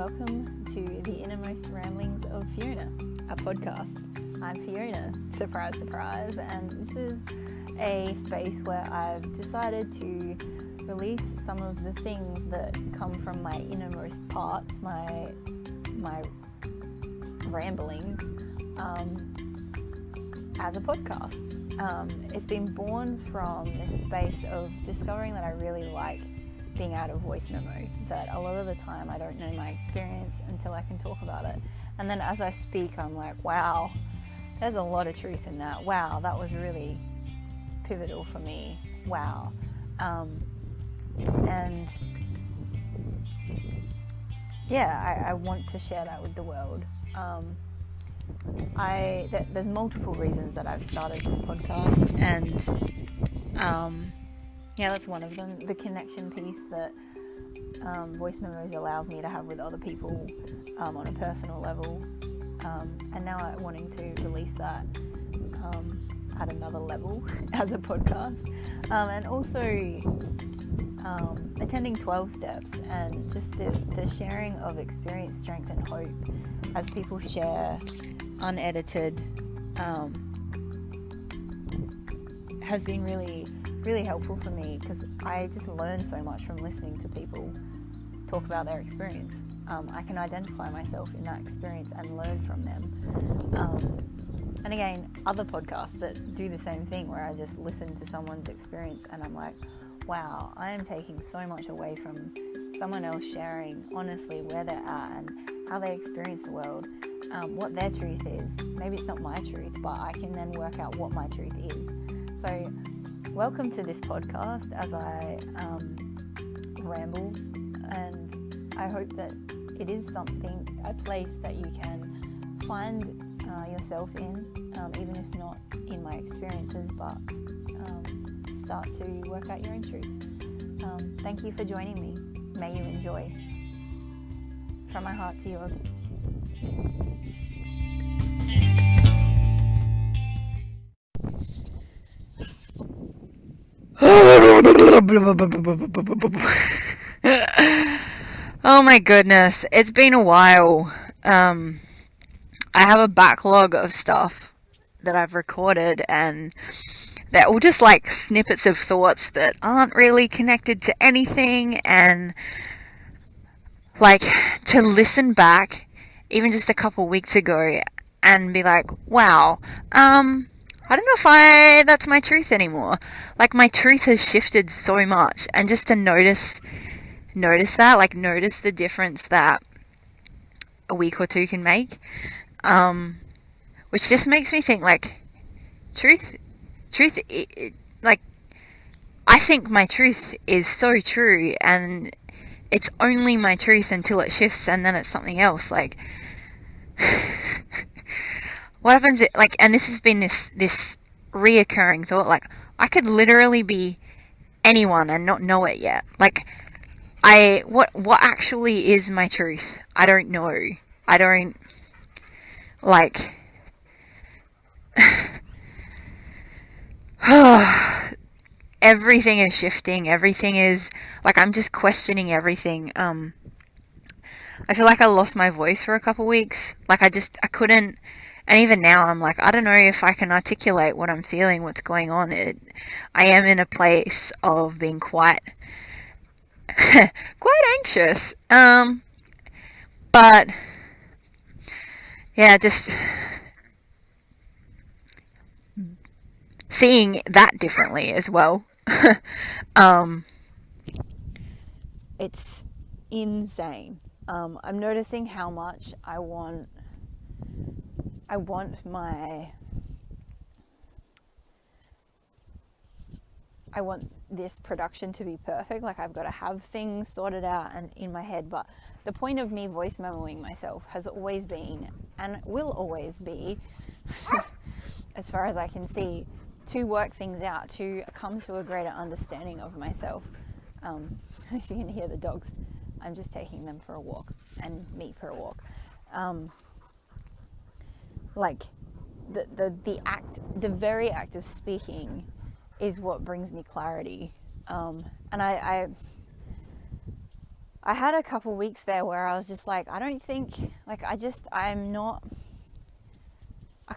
welcome to the Innermost Ramblings of Fiona, a podcast. I'm Fiona, surprise, surprise, and this is a space where I've decided to release some of the things that come from my innermost parts, my ramblings, as a podcast. It's been born from this space of discovering that I really like being able to voice memo, that a lot of the time I don't know my experience until I can talk about it. And then as I speak, I'm like, wow, there's a lot of truth in that. Wow, that was really pivotal for me. Wow. And yeah, I want to share that with the world. There's multiple reasons that I've started this podcast, and yeah, that's one of them. The connection piece that voice memos allows me to have with other people on a personal level, and now I'm wanting to release that at another level as a podcast, and also attending 12 steps and just the sharing of experience, strength and hope as people share unedited has been really helpful for me, because I just learn so much from listening to people talk about their experience. I can identify myself in that experience and learn from them. And again, other podcasts that do the same thing, where I just listen to someone's experience and I'm like, wow, I am taking so much away from someone else sharing honestly where they're at and how they experience the world, what their truth is. Maybe it's not my truth, but I can then work out what my truth is. So welcome to this podcast as I ramble, and I hope that it is a place that you can find yourself in, even if not in my experiences, but start to work out your own truth. Thank you for joining me. May you enjoy. From my heart to yours. Oh my goodness, it's been a while. I have a backlog of stuff that I've recorded, and they're all just like snippets of thoughts that aren't really connected to anything, and like to listen back even just a couple weeks ago and be like, wow, I don't know if that's my truth anymore. Like, my truth has shifted so much, and just to notice that, like, notice the difference that a week or two can make, which just makes me think, like, truth, like, I think my truth is so true, and it's only my truth until it shifts, and then it's something else. Like, what happens, like, and this has been this reoccurring thought, like, I could literally be anyone and not know it yet. Like, what actually is my truth? I don't know. I don't, like, everything is shifting. Everything is, like, I'm just questioning everything. I feel like I lost my voice for a couple weeks. Like, I couldn't, and even now I'm like, I don't know if I can articulate what I'm feeling, what's going on. I am in a place of being quite anxious. But yeah, just seeing that differently as well. It's insane. I'm noticing how much I want this production to be perfect. Like, I've got to have things sorted out and in my head, but the point of me voice memoing myself has always been, and will always be, as far as I can see, to work things out, to come to a greater understanding of myself. If you can hear the dogs, I'm just taking them for a walk, and me for a walk. Like, the very act of speaking is what brings me clarity. And I had a couple weeks there where I was just like, I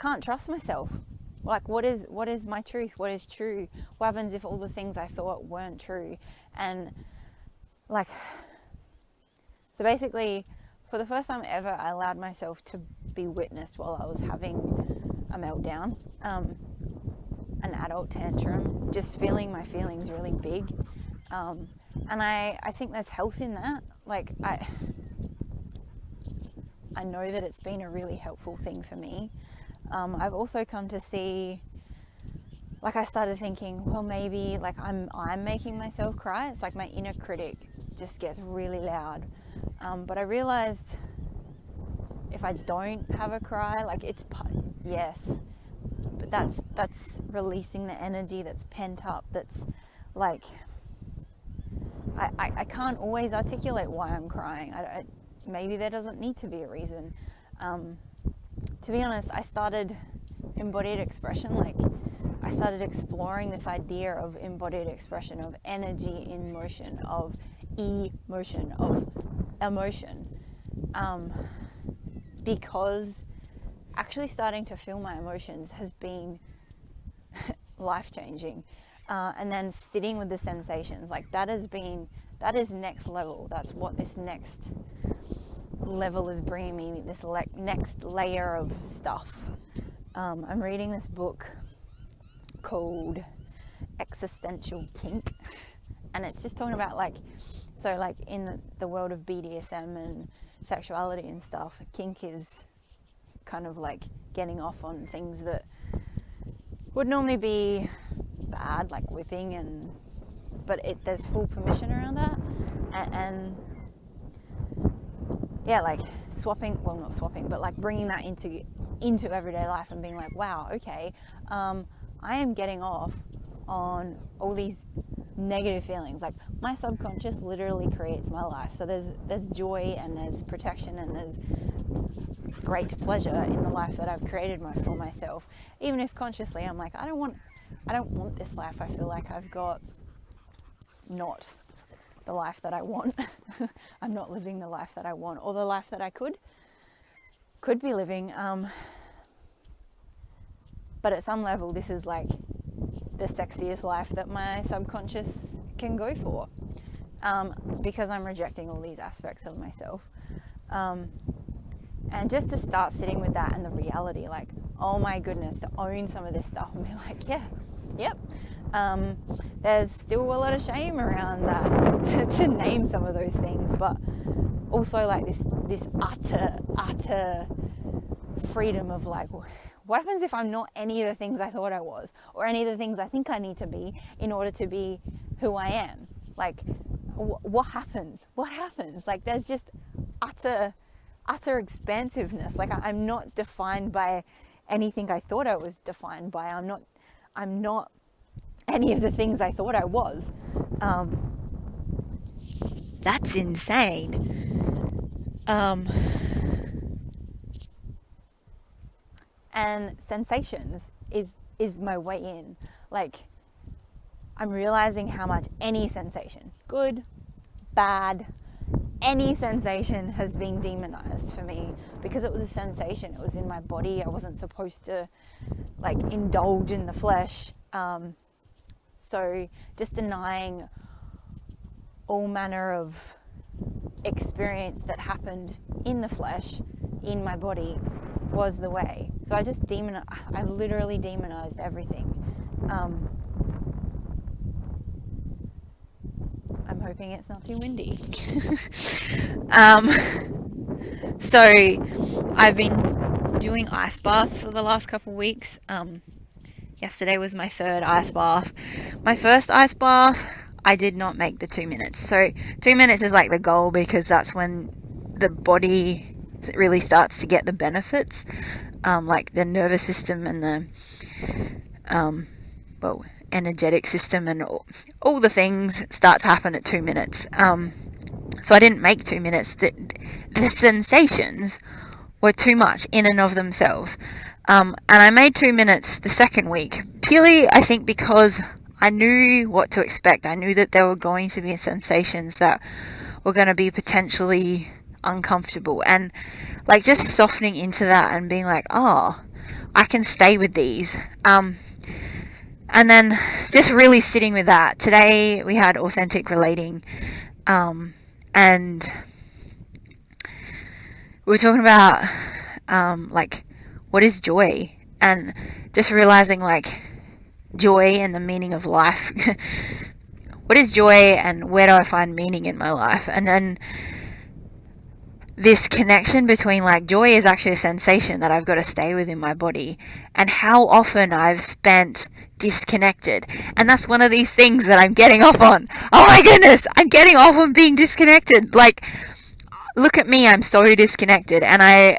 can't trust myself. Like, what is my truth? What is true? What happens if all the things I thought weren't true? And like, so basically, for the first time ever, I allowed myself to be witnessed while I was having a meltdown, an adult tantrum, just feeling my feelings really big. And I think there's health in that. Like, I know that it's been a really helpful thing for me. I've also come to see, like, I started thinking, well, maybe like I'm making myself cry. It's like my inner critic just gets really loud. But I realized if I don't have a cry, like, it's yes, but that's releasing the energy that's pent up. That's like, I can't always articulate why I'm crying. Maybe there doesn't need to be a reason. To be honest, I started embodied expression. Like, I started exploring this idea of embodied expression, of energy in motion, of emotion, of emotion. Because actually starting to feel my emotions has been life-changing. And then sitting with the sensations, like, that is next level. That's what this next level is bringing me, this next layer of stuff. I'm reading this book called Existential Kink, and it's just talking about, like, so like in the world of BDSM and sexuality and stuff, kink is kind of like getting off on things that would normally be bad, like whipping, but there's full permission around that, and yeah, like not swapping, but like bringing that into everyday life and being like, wow, okay, I am getting off on all these negative feelings. Like, my subconscious literally creates my life. So there's joy, and there's protection, and there's great pleasure in the life that I've created for myself. Even if consciously I'm like, I don't want this life. I feel like I've got not the life that I want. I'm not living the life that I want, or the life that I could be living. But at some level, this is like the sexiest life that my subconscious can go for, because I'm rejecting all these aspects of myself. And just to start sitting with that and the reality, like, oh my goodness, to own some of this stuff and be like, yeah, yep. There's still a lot of shame around that to name some of those things, but also like this utter freedom of like, what happens if I'm not any of the things I thought I was, or any of the things I think I need to be in order to be who I am? Like, what happens? Like, there's just utter expansiveness. Like, I'm not defined by anything I thought I was defined by. I'm not any of the things I thought I was. That's insane. And sensations is my way in. Like, I'm realizing how much any sensation, good, bad, any sensation has been demonized for me, because it was a sensation. It was in my body. I wasn't supposed to like indulge in the flesh. So just denying all manner of experience that happened in the flesh, in my body, was the way. So I literally demonized everything. I'm hoping it's not too windy. So I've been doing ice baths for the last couple of weeks. Yesterday was my third ice bath. My first ice bath, I did not make the 2 minutes. So 2 minutes is like the goal, because that's when the body really starts to get the benefits. Like the nervous system and the energetic system and all the things start to happen at 2 minutes. So I didn't make 2 minutes. The sensations were too much in and of themselves. And I made 2 minutes the second week, purely, I think, because I knew what to expect. I knew that there were going to be sensations that were going to be potentially uncomfortable, and like just softening into that and being like, oh, I can stay with these. And then just really sitting with that. Today we had authentic relating, and we were talking about like what is joy, and just realizing like joy and the meaning of life. What is joy, and where do I find meaning in my life? And then this connection between like joy is actually a sensation that I've got to stay with in my body, and how often I've spent disconnected. And that's one of these things that I'm getting off on. Oh my goodness, I'm getting off on being disconnected. Like, look at me, I'm so disconnected, and I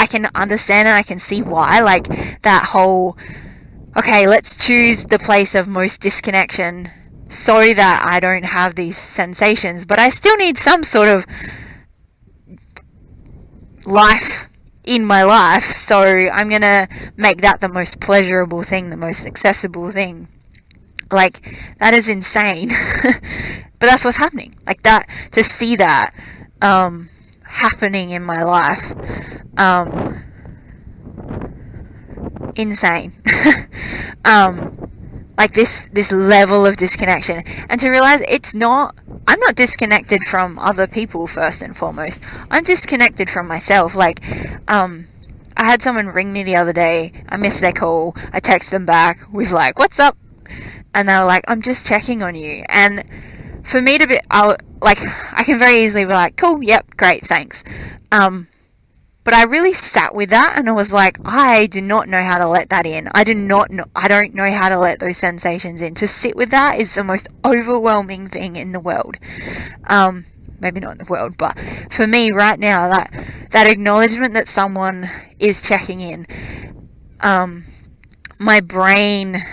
can understand and I can see why. Like that whole, okay, let's choose the place of most disconnection so that I don't have these sensations, but I still need some sort of life in my life, so I'm gonna make that the most pleasurable thing, the most accessible thing. Like, that is insane. But that's what's happening. Like that, to see that happening in my life, insane. Like this level of disconnection, and to realize I'm not disconnected from other people first and foremost. I'm disconnected from myself. Like, I had someone ring me the other day. I missed their call. I texted them back with like, "What's up?" And they were like, "I'm just checking on you." And for me to be, I can very easily be like, "Cool, yep, great, thanks." But I really sat with that, and I was like, I do not know how to let that in. I don't know how to let those sensations in. To sit with that is the most overwhelming thing in the world. Maybe not in the world, but for me right now, that acknowledgement that someone is checking in, my brain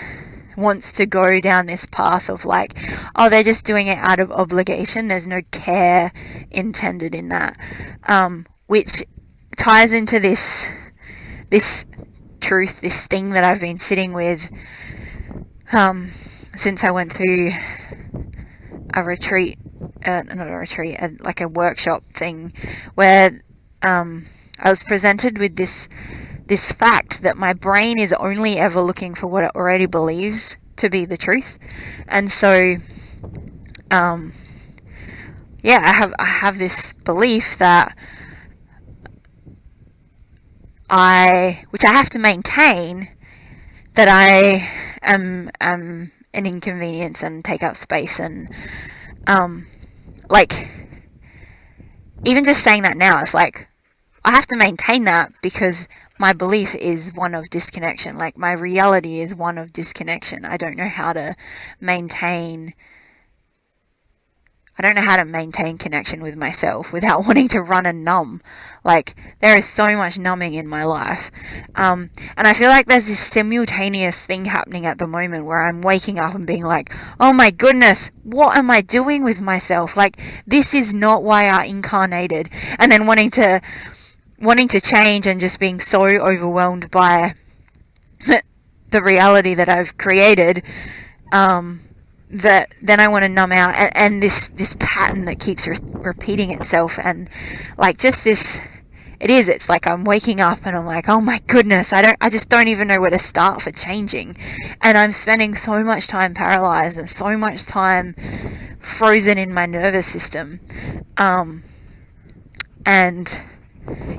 wants to go down this path of like, oh, they're just doing it out of obligation. There's no care intended in that, which ties into this truth, this thing that I've been sitting with since I went to a retreat, like a workshop thing, where I was presented with this fact that my brain is only ever looking for what it already believes to be the truth. And so I have this belief that which I have to maintain, that I am an inconvenience and take up space, and like, even just saying that now, it's like I have to maintain that because my belief is one of disconnection. Like, my reality is one of disconnection. I don't know how to maintain connection with myself without wanting to run and numb. Like, there is so much numbing in my life. And I feel like there's this simultaneous thing happening at the moment where I'm waking up and being like, oh my goodness, what am I doing with myself? Like, this is not why I incarnated. And then wanting to change, and just being so overwhelmed by the reality that I've created, that then I want to numb out, and this pattern that keeps repeating itself, and like just this, it's like I'm waking up and I'm like, oh my goodness, I just don't even know where to start for changing, and I'm spending so much time paralyzed and so much time frozen in my nervous system, and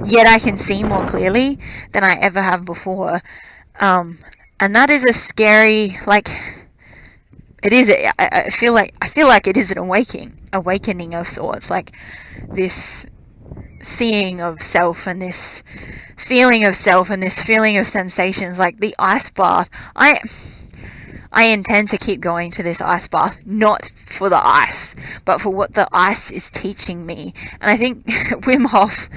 yet I can see more clearly than I ever have before, and that is a scary, like, it is. I feel like it is an awakening of sorts, like this seeing of self, and this feeling of self, and this feeling of sensations, like the ice bath. I intend to keep going to this ice bath, not for the ice, but for what the ice is teaching me. And I think Wim Hof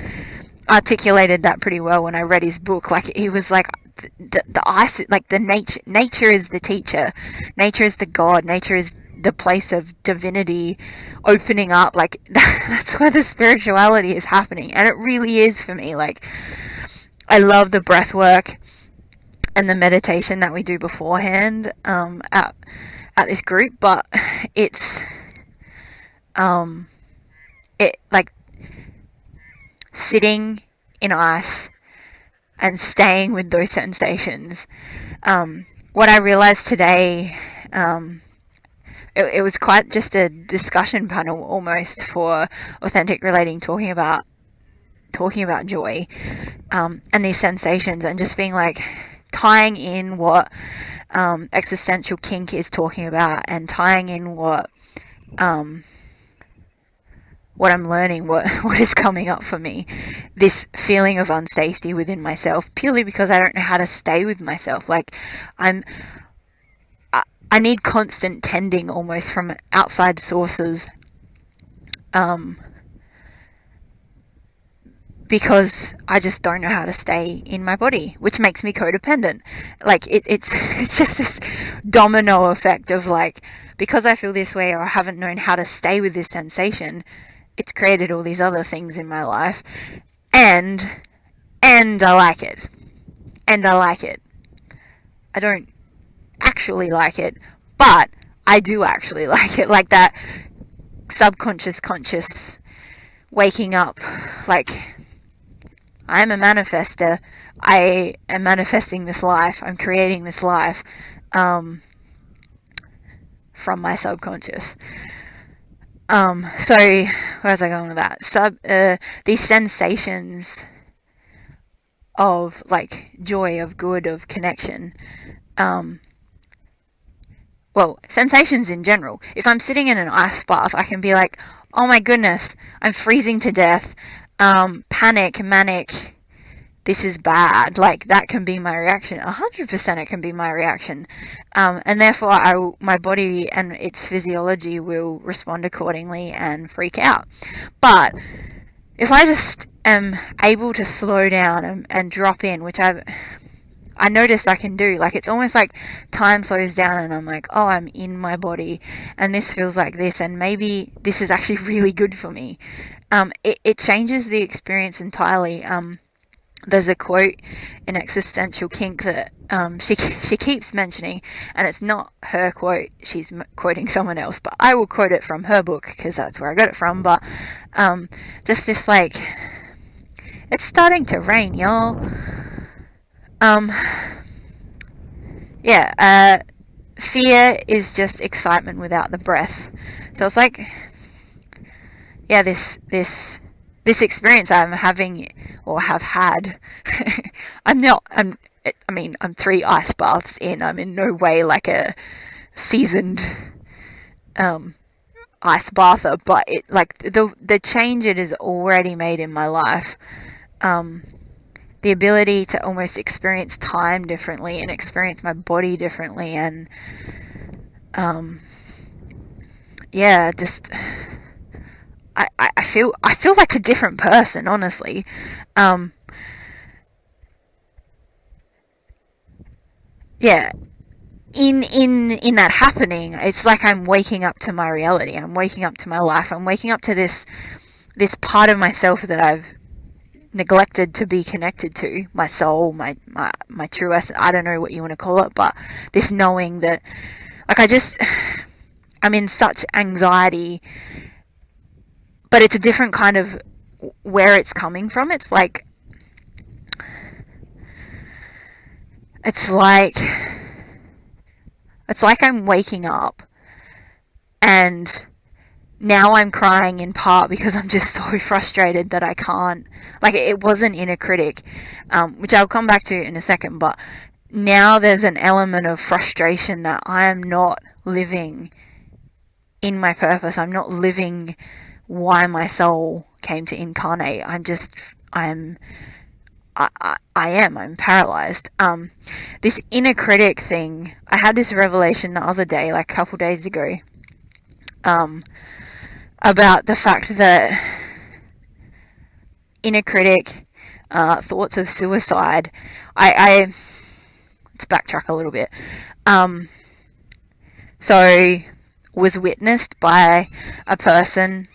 articulated that pretty well when I read his book. Like, he was like, the ice, like the nature is the teacher, nature is the God, nature is the place of divinity opening up. Like, that's where the spirituality is happening, and it really is for me. Like, I love the breath work and the meditation that we do beforehand at this group, but it's it, like, sitting in ice and staying with those sensations. What I realized today, it was quite just a discussion panel almost for authentic relating, talking about joy, and these sensations, and just being like, tying in what existential kink is talking about, and tying in what I'm learning, what is coming up for me, this feeling of unsafety within myself, purely because I don't know how to stay with myself. Like, I need constant tending almost from outside sources, because I just don't know how to stay in my body, which makes me codependent. Like, it's just this domino effect of, like, because I feel this way or I haven't known how to stay with this sensation, it's created all these other things in my life, and I like it. I don't actually like it, but I do actually like it. Like, that subconscious, conscious waking up, like, I'm a manifester. I am manifesting this life. I'm creating this life from my subconscious. So where was I going with that? These sensations of, like, joy, of good, of connection. Well, sensations in general. If I'm sitting in an ice bath, I can be like, oh my goodness, I'm freezing to death. Panic, manic, this is bad. Like, that can be my reaction. 100% it can be my reaction. And therefore my body and its physiology will respond accordingly and freak out. But if I just am able to slow down and drop in, which I notice I can do, like, it's almost like time slows down and I'm like, oh, I'm in my body and this feels like this, and maybe this is actually really good for me. It changes the experience entirely. There's a quote in Existential Kink that she keeps mentioning, and it's not her quote, she's quoting someone else, but I will quote it from her book because that's where I got it from. But just this, like, it's starting to rain, y'all. Fear is just excitement without the breath. So it's like, yeah, this experience I'm having, or have had. I'm 3 ice baths in. I'm in no way like a seasoned ice bather, but it, like, the change it has already made in my life, the ability to almost experience time differently and experience my body differently, and just I feel like a different person, honestly. In that happening, it's like I'm waking up to my reality. I'm waking up to my life. I'm waking up to this part of myself that I've neglected to be connected to, my soul, my true essence. I don't know what you want to call it, but this knowing that, like, I'm in such anxiety, but it's a different kind of where it's coming from. It's like I'm waking up, and now I'm crying in part because I'm just so frustrated that I can't, like, it wasn't inner critic, which I'll come back to in a second, but now there's an element of frustration that I am not living in my purpose. I'm not living why my soul came to incarnate. I'm paralyzed. This inner critic thing, I had this revelation the other day, like a couple days ago, about the fact that inner critic, thoughts of suicide, let's backtrack a little bit. So was witnessed by a person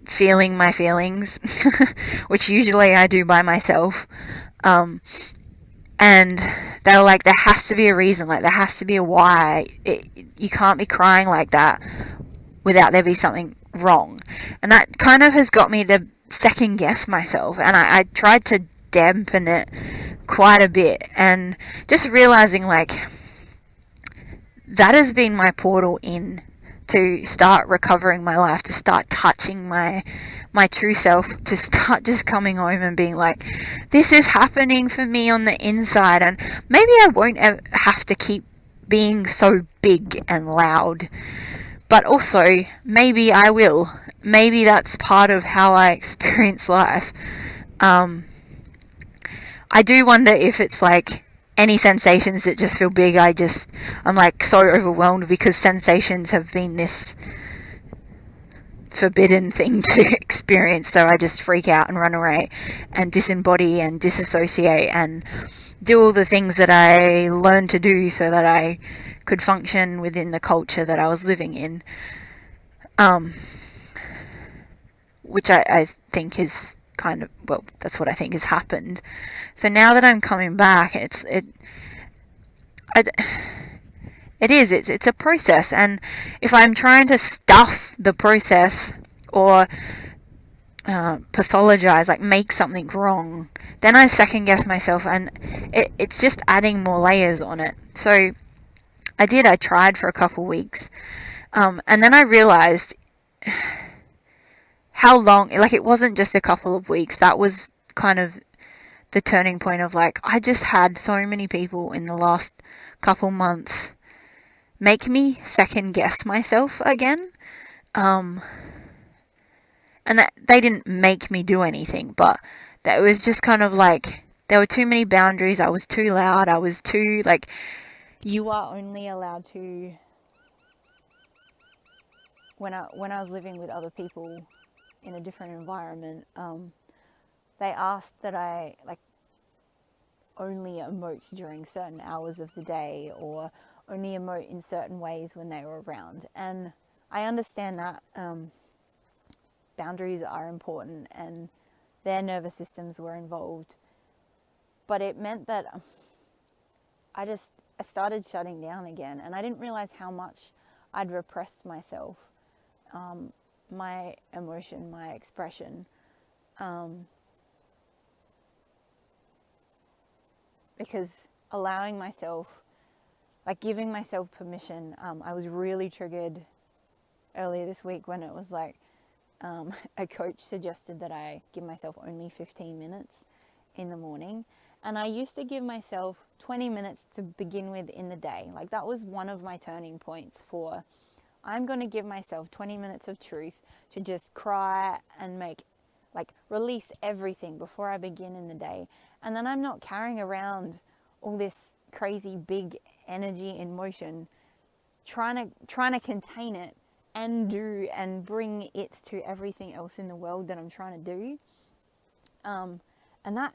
feeling my feelings, which usually I do by myself, and they were like, there has to be a reason, like, there has to be a why. You can't be crying like that without there be something wrong. And that kind of has got me to second guess myself. And I tried to dampen it quite a bit. And just realizing, like, that has been my portal in to start recovering my life, to start touching my true self, to start just coming home and being like, this is happening for me on the inside. And maybe I won't have to keep being so big and loud, but also maybe I will. Maybe that's part of how I experience life. I do wonder if it's like any sensations that just feel big. I'm like so overwhelmed because sensations have been this forbidden thing to experience, so I just freak out and run away and disembody and disassociate and do all the things that I learned to do so that I could function within the culture that I was living in, which I think is kind of, well, that's what I think has happened. So now that I'm coming back, it's a process, and if I'm trying to stuff the process or pathologize, like make something wrong, then I second guess myself, and it's just adding more layers on it. So I tried for a couple weeks, and then I realized how long, like, it wasn't just a couple of weeks. That was kind of the turning point of, like, I just had so many people in the last couple months make me second guess myself again. And that they didn't make me do anything, but that was just kind of like, there were too many boundaries. I was too loud. I was too, like, you are only allowed to, when I was living with other people in a different environment, they asked that I, like, only emote during certain hours of the day, or only emote in certain ways when they were around. And I understand that boundaries are important and their nervous systems were involved, but it meant that I started shutting down again, and I didn't realize how much I'd repressed myself, my emotion, my expression, because allowing myself, like giving myself permission, I was really triggered earlier this week when it was like, a coach suggested that I give myself only 15 minutes in the morning. And I used to give myself 20 minutes to begin with in the day. Like, that was one of my turning points for, I'm going to give myself 20 minutes of truth to just cry and release everything before I begin in the day. And then I'm not carrying around all this crazy big energy in motion, trying to contain it and bring it to everything else in the world that I'm trying to do. And that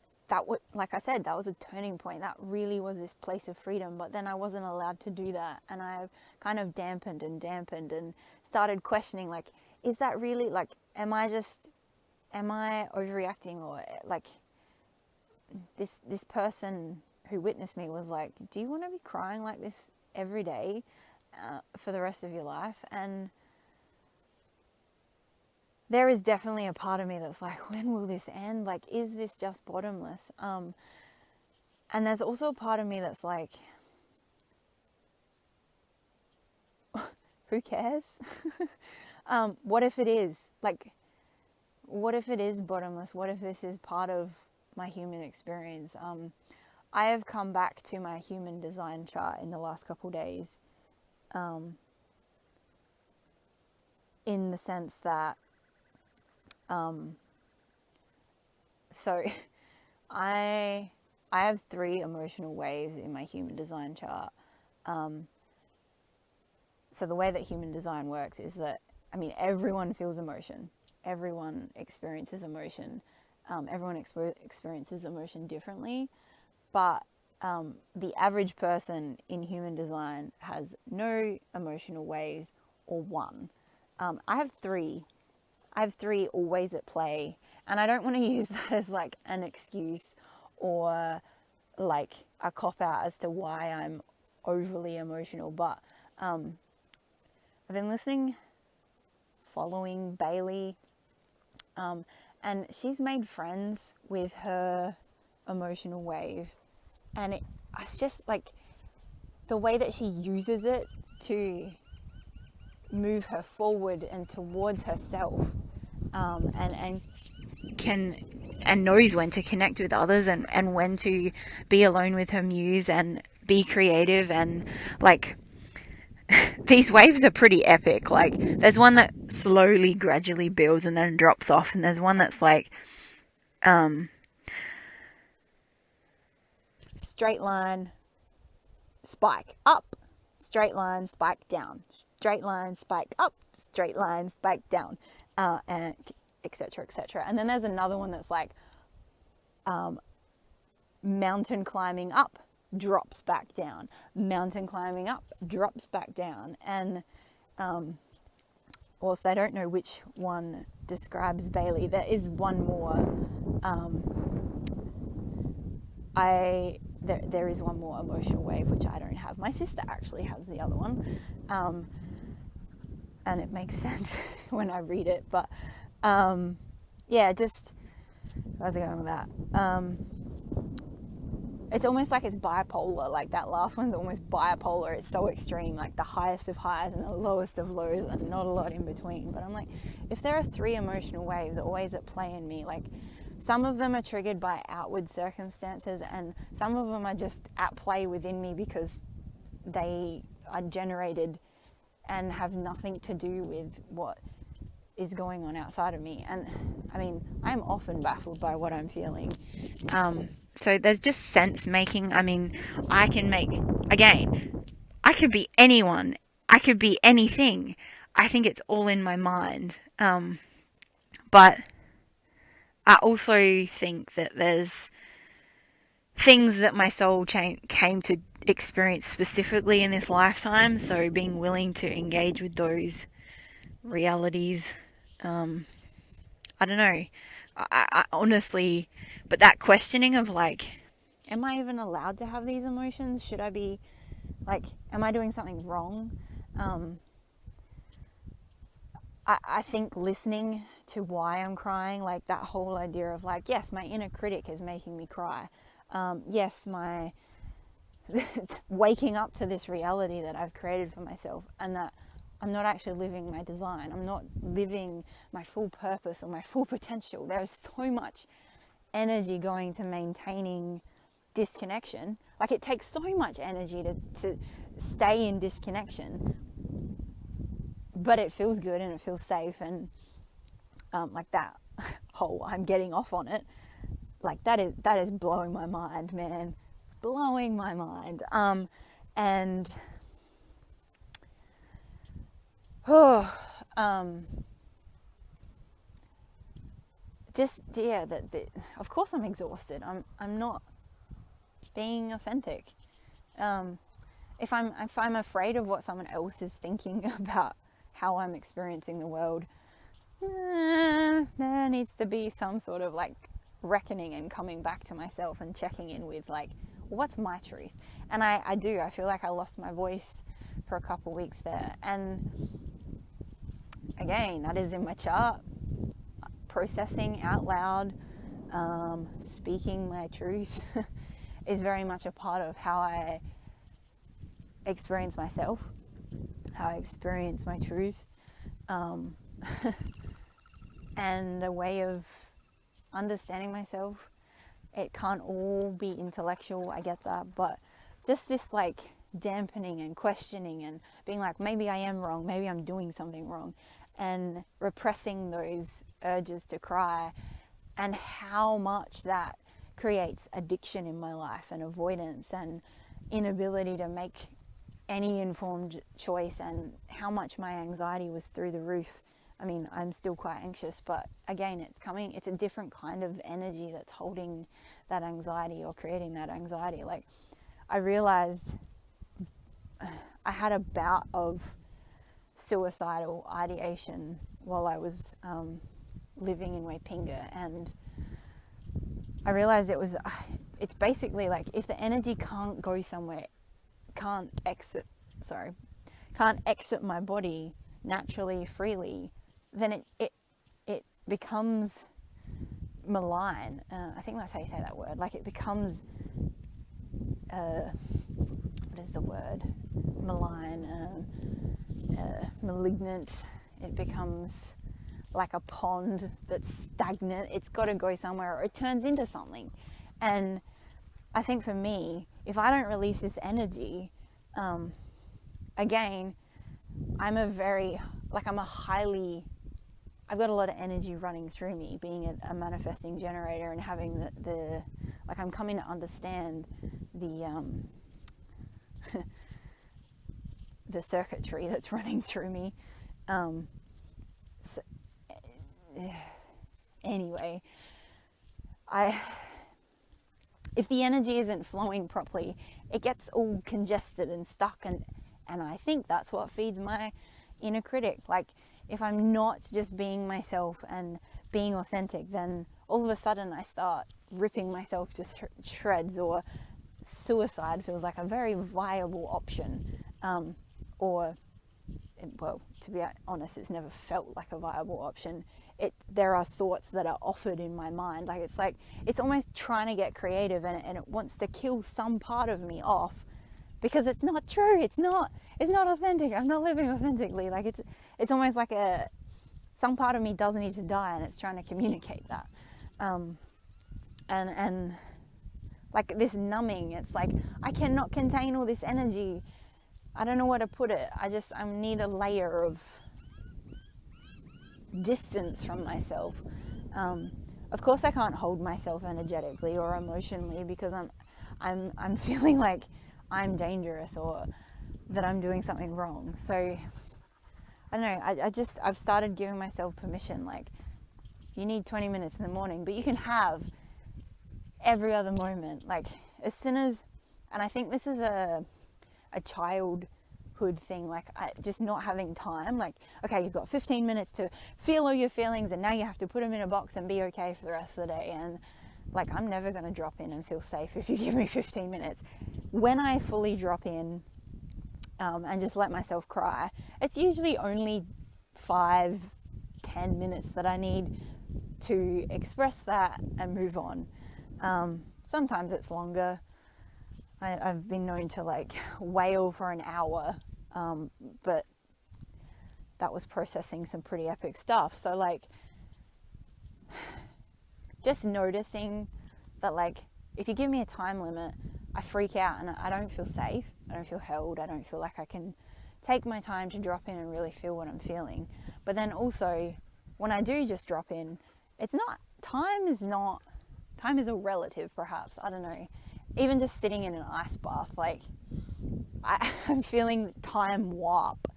like I said, that was a turning point. That really was this place of freedom. But then I wasn't allowed to do that, and I kind of dampened and started questioning, like, is that really, like, am I overreacting? Or, like, this person who witnessed me was like, do you want to be crying like this every day for the rest of your life? And there is definitely a part of me that's like, when will this end? Like, is this just bottomless? And there's also a part of me that's like, who cares? What if it is? Like, what if it is bottomless? What if this is part of my human experience? I have come back to my human design chart in the last couple days, in the sense that, so I have 3 emotional waves in my human design chart. So the way that human design works is that, I mean, everyone feels emotion. Everyone experiences emotion. Everyone experiences emotion differently. But the average person in human design has no emotional waves, or 1. I have 3. I have 3 always at play. And I don't want to use that as like an excuse or like a cop-out as to why I'm overly emotional. But I've been listening following Bailey, and she's made friends with her emotional wave, and it's just like the way that she uses it to move her forward and towards herself, and knows when to connect with others, and when to be alone with her muse and be creative. And like, these waves are pretty epic. Like, there's one that slowly, gradually builds and then drops off, and there's one that's like straight line, spike up, straight line, spike down, straight line, spike up, straight line, spike down, and etc., etc. And then there's another one that's like mountain climbing up, drops back down, mountain climbing up, drops back down. And whilst I don't know which one describes Bailey, there is one more. There is one more emotional wave which I don't have. My sister actually has the other one, and it makes sense when I read it. But just where's it going with that? It's almost like it's bipolar. Like, that last one's almost bipolar. It's so extreme, like the highest of highs and the lowest of lows, and not a lot in between. But I'm like, if there are 3 emotional waves always at play in me, like, some of them are triggered by outward circumstances, and some of them are just at play within me because they are generated and have nothing to do with what is going on outside of me. And I mean, I'm often baffled by what I'm feeling. So there's just sense making. I mean, I can make, again, I could be anyone, I could be anything. I think it's all in my mind. But I also think that there's things that my soul came to experience specifically in this lifetime. So being willing to engage with those realities, I don't know. I honestly, but that questioning of like, am I even allowed to have these emotions? Should I be, like, am I doing something wrong? I think listening to why I'm crying, like that whole idea of like, yes, my inner critic is making me cry. Yes, my waking up to this reality that I've created for myself, and that I'm not actually living my design. I'm not living my full purpose or my full potential. There's so much energy going to maintaining disconnection. Like, it takes so much energy to stay in disconnection, but it feels good and it feels safe, and like that whole I'm getting off on it, like that is blowing my mind, man, blowing my mind. And just, yeah, of course I'm exhausted. I'm not being authentic. If I'm afraid of what someone else is thinking about how I'm experiencing the world, there needs to be some sort of like reckoning and coming back to myself and checking in with like, what's my truth? And I feel like I lost my voice for a couple weeks there, and again, that is in my chart. Processing out loud, speaking my truth is very much a part of how I experience myself, how I experience my truth, and a way of understanding myself. It can't all be intellectual, I get that, but just this like dampening and questioning and being like, maybe I am wrong, maybe I'm doing something wrong, and repressing those urges to cry, and how much that creates addiction in my life and avoidance and inability to make any informed choice, and how much my anxiety was through the roof. I mean, I'm still quite anxious, but again, it's a different kind of energy that's holding that anxiety or creating that anxiety. Like, I realized I had a bout of suicidal ideation while I was living in Waipinga, and I realized it's basically like, if the energy can't go somewhere, can't exit my body naturally, freely, then it becomes malign. I think that's how you say that word. Like, it becomes, what is the word? Malign, malignant. It becomes like a pond that's stagnant. It's got to go somewhere, or it turns into something. And I think for me, if I don't release this energy, again, I've got a lot of energy running through me, being a manifesting generator, and having I'm coming to understand the circuitry that's running through me. Anyway, if the energy isn't flowing properly, it gets all congested and stuck, and I think that's what feeds my inner critic. Like, if I'm not just being myself and being authentic, then all of a sudden I start ripping myself to shreds, or suicide feels like a very viable option. Well, to be honest, it's never felt like a viable option. There are thoughts that are offered in my mind. It's almost trying to get creative, and it wants to kill some part of me off, because it's not true. It's not authentic. I'm not living authentically. Like, it's almost like some part of me does need to die, and it's trying to communicate that. And like this numbing, it's like, I cannot contain all this energy. I don't know where to put it. I need a layer of distance from myself. Of course, I can't hold myself energetically or emotionally, because I'm feeling like I'm dangerous, or that I'm doing something wrong. So I don't know. I've started giving myself permission. Like, you need 20 minutes in the morning, but you can have every other moment. Like, as soon as, and I think this is a childhood thing, like, just not having time. Like, okay, you've got 15 minutes to feel all your feelings, and now you have to put them in a box and be okay for the rest of the day. And like, I'm never going to drop in and feel safe if you give me 15 minutes. When I fully drop in and just let myself cry, it's usually only 5-10 minutes that I need to express that and move on. Sometimes it's longer. I've been known to like wail for an hour, but that was processing some pretty epic stuff. So like, just noticing that, like, if you give me a time limit, I freak out and I don't feel safe. I don't feel held. I don't feel like I can take my time to drop in and really feel what I'm feeling. But then also, when I do just drop in, time is a relative, perhaps. I don't know. Even just sitting in an ice bath, like, I'm feeling time warp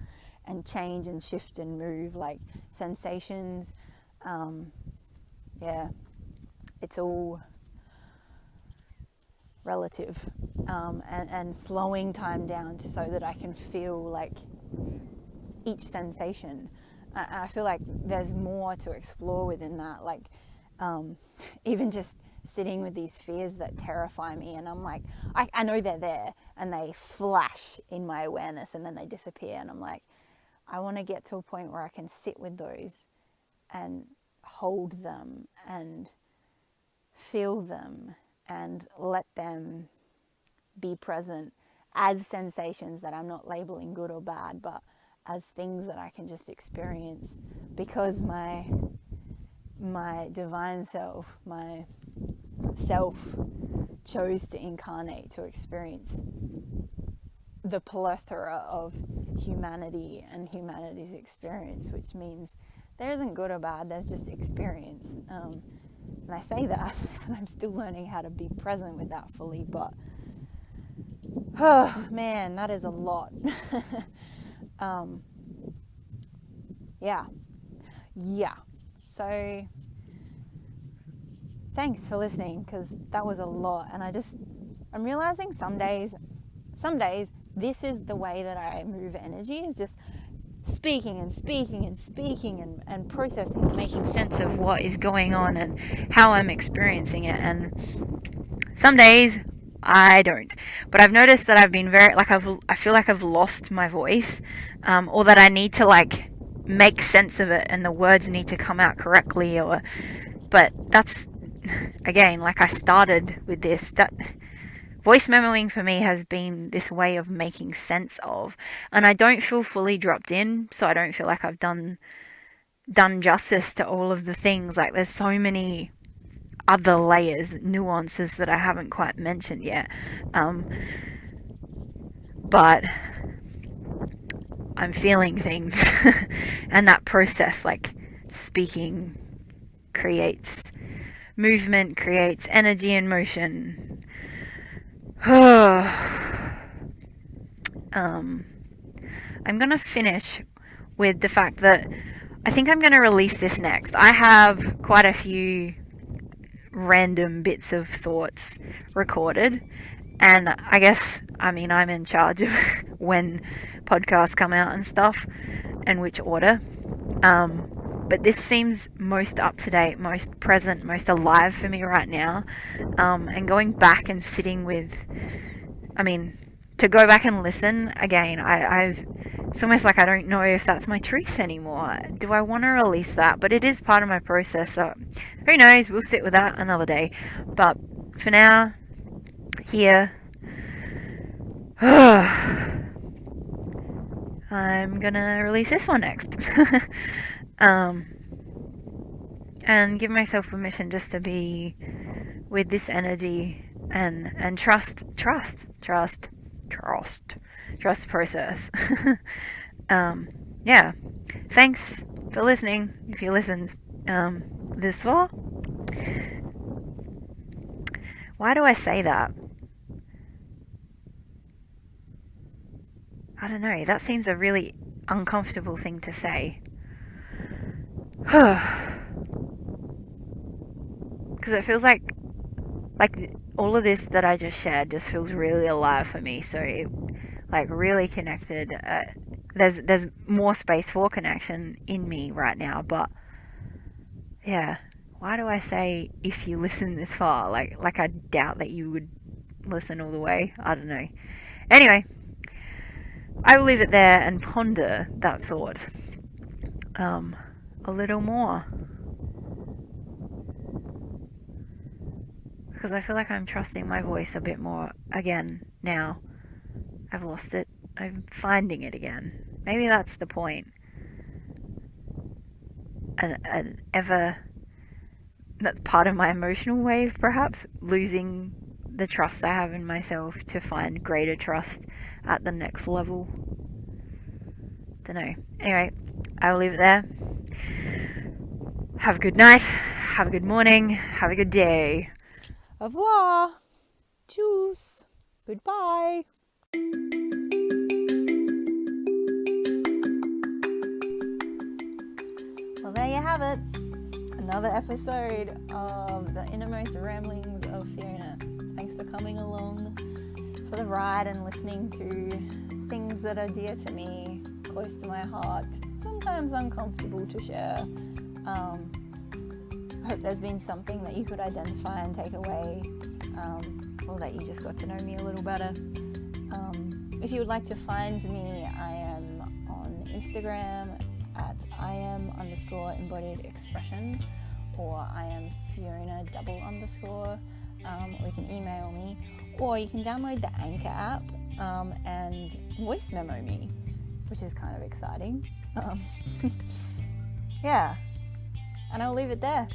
and change and shift and move, like sensations. It's all relative, and slowing time down so that I can feel like each sensation. I feel like there's more to explore within that, like even just sitting with these fears that terrify me, and I'm like, I know they're there, and they flash in my awareness and then they disappear, and I'm like, I want to get to a point where I can sit with those and hold them and feel them and let them be present as sensations that I'm not labeling good or bad, but as things that I can just experience, because my divine self, my self, chose to incarnate to experience the plethora of humanity and humanity's experience, which means there isn't good or bad, there's just experience. And I say that, and I'm still learning how to be present with that fully, but oh man, that is a lot. Yeah. So thanks for listening, because that was a lot, and I'm realizing some days this is the way that I move energy, is just speaking and processing and making sense of what is going on and how I'm experiencing it. And some days I don't, but I've noticed that I've been very, like, I feel like I've lost my voice, or that I need to like make sense of it and the words need to come out correctly, but that's, again, like I started with this, that voice memoing for me has been this way of making sense of, and I don't feel fully dropped in, so I don't feel like I've done justice to all of the things. Like, there's so many other layers, nuances that I haven't quite mentioned yet, but I'm feeling things and that process, like speaking creates movement, creates energy and motion. I'm gonna finish with the fact that I think I'm gonna release this next. I have quite a few random bits of thoughts recorded, and I guess, I'm in charge of when podcasts come out and stuff and which order, but this seems most up to date, most present, most alive for me right now, and going back and sitting with, to go back and listen again, it's almost like I don't know if that's my truth anymore. Do I want to release that? But it is part of my process, so who knows, we'll sit with that another day. But for now, here, I'm gonna release this one next. And give myself permission just to be with this energy and trust the process. Yeah, thanks for listening, if you listened this far. Why do I say that? I don't know, that seems a really uncomfortable thing to say. Because it feels like all of this that I just shared just feels really alive for me, so it, like, really connected. There's more space for connection in me right now, but yeah, why do I say if you listen this far? Like I doubt that you would listen all the way. I don't know. Anyway, I will leave it there and ponder that thought a little more, because I feel like I'm trusting my voice a bit more again now. I've lost it. I'm finding it again. Maybe that's the point. That's part of my emotional wave, perhaps, losing the trust I have in myself to find greater trust at the next level. Don't know. Anyway, I will leave it there. Have a good night, have a good morning, have a good day. Au revoir. Tschüss. Goodbye. Well, there you have it. Another episode of the innermost ramblings of Fiona. Thanks for coming along for the ride and listening to things that are dear to me, close to my heart, sometimes uncomfortable to share. I hope there's been something that you could identify and take away, or that you just got to know me a little better. If you would like to find me, I am on Instagram at @IAM_embodied expression, or I am Fiona __. Or you can email me, or you can download the Anchor app and voice memo me, which is kind of exciting. Yeah, and I'll leave it there.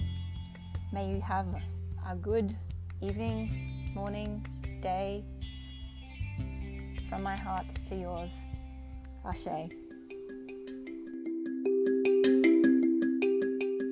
May you have a good evening, morning, day. From my heart to yours. Ashe.